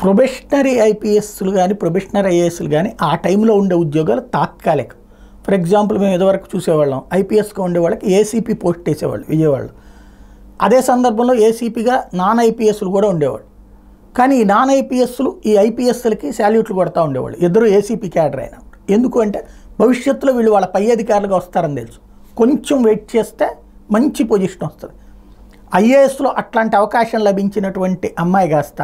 Probationary ఐపీఎస్లు కానీ probationary ఐఏఎస్లు కానీ ఆ టైంలో ఉండే ఉద్యోగాలు తాత్కాలికం. ఫర్ ఎగ్జాంపుల్ మేము ఇదివరకు చూసేవాళ్ళం ఐపీఎస్గా ఉండే వాళ్ళకి ఏసీపీ పోస్ట్ వేసేవాళ్ళు విజయవాడలో. అదే సందర్భంలో ఏసీపీగా నాన్ ఐపీఎస్లు కూడా ఉండేవాళ్ళు. కానీ ఈ నాన్ ఐపీఎస్లు ఈ ఐపీఎస్లకి శాల్యూట్లు కొడతా ఉండేవాళ్ళు ఇద్దరు ఏసీపీ క్యాడర్ అయినప్పుడు. ఎందుకు అంటే భవిష్యత్తులో వీళ్ళు వాళ్ళ పై అధికారులుగా వస్తారని తెలుసు. కొంచెం వెయిట్ చేస్తే మంచి పొజిషన్ వస్తుంది. ఐఏఎస్లో అట్లాంటి అవకాశం లభించినటువంటి అమ్మాయి కాస్త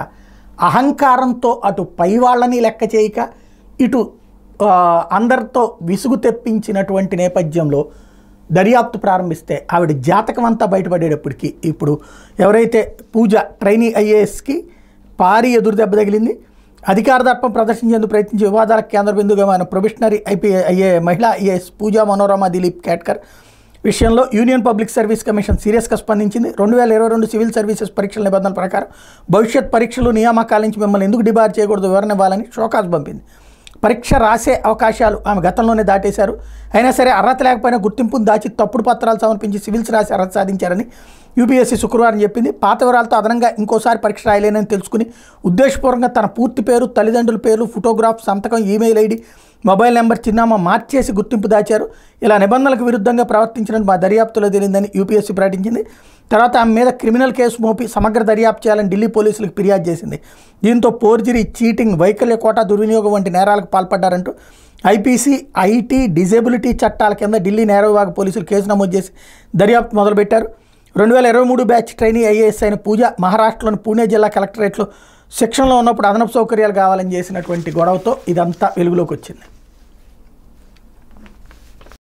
అహంకారంతో అటు పై వాళ్ళని లెక్క చేయక ఇటు అందరితో విసుగు తెప్పించినటువంటి నేపథ్యంలో దర్యాప్తు ప్రారంభిస్తే ఆవిడ జాతకం అంతా బయటపడేటప్పటికి ఇప్పుడు ఎవరైతే పూజ ట్రైనీ ఐఏఎస్కి భారీ ఎదురు దెబ్బ తగిలింది. అధికార దర్పం ప్రదర్శించేందుకు ప్రయత్నించి వివాదాలకు కేంద్ర బిందువుగా మన ప్రొబేషనరీ మహిళా ఐఏఎస్ పూజా మనోరమ దిలీప్ కేట్కర్ విషయంలో యూనియన్ పబ్లిక్ సర్వీస్ కమిషన్ సీరియస్గా స్పందించింది. 2022 సివిల్ సర్వీసెస్ పరీక్షల నిబంధనల ప్రకారం భవిష్యత్ పరీక్షలు నియామకాల నుంచి మిమ్మల్ని ఎందుకు డిబార్ చేయకూడదు వివరణ ఇవ్వాలని షోకాజ్ పంపింది. పరీక్ష రాసే అవకాశాలు ఆమె గతంలోనే దాటేశారు. అయినా సరే అర్హత లేకపోయినా గుర్తింపును దాచి తప్పుడు పత్రాలు సమర్పించి సివిల్స్ రాసి అర్హత సాధించారని యూపీఎస్సీ శుక్రవారం చెప్పింది. పాత వివరాలతో అదనంగా ఇంకోసారి పరీక్ష రాయలేనని తెలుసుకుని ఉద్దేశపూర్వకంగా తన పూర్తి పేరు, తల్లిదండ్రుల పేరు, ఫోటోగ్రాఫ్, సంతకం, ఈమెయిల్ ఐడి, మొబైల్ నెంబర్, చిరునామా మార్చేసి గుర్తింపు దాచారు. ఇలా నిబంధనలకు విరుద్ధంగా ప్రవర్తించినట్టు మా దర్యాప్తులో తేలిందని యూపీఎస్సీ ప్రకటించింది. తర్వాత ఆమె మీద క్రిమినల్ కేసు మోపి సమగ్ర దర్యాప్తు చేయాలని ఢిల్లీ పోలీసులకు ఫిర్యాదు చేసింది. దీంతో ఫోర్జరీ, చీటింగ్, వైకల్య కోటా దుర్వినియోగం వంటి నేరాలకు పాల్పడ్డారంటూ ఐపీసీ, ఐటీ, డిజేబిలిటీ చట్టాల కింద ఢిల్లీ నేర విభాగ పోలీసులు కేసు నమోదు చేసి దర్యాప్తు మొదలుపెట్టారు. 2023 బ్యాచ్ ట్రైనీ ఐఏఎస్ అయిన పూజ మహారాష్ట్రలోని పూణే జిల్లా కలెక్టరేట్లో శిక్షణలో ఉన్నప్పుడు అదనపు సౌకర్యాలు కావాలని చేసినటువంటి గొడవతో ఇదంతా వెలుగులోకి వచ్చింది.